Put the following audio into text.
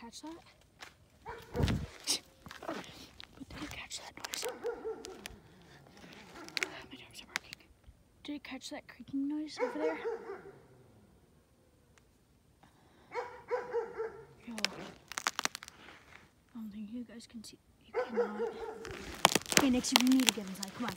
catch that? But did it catch that noise? My dogs are barking. Did it catch that creaking noise over there? Yo. I don't think you guys can see. You cannot. Okay, Nix, you need to get inside. Come on.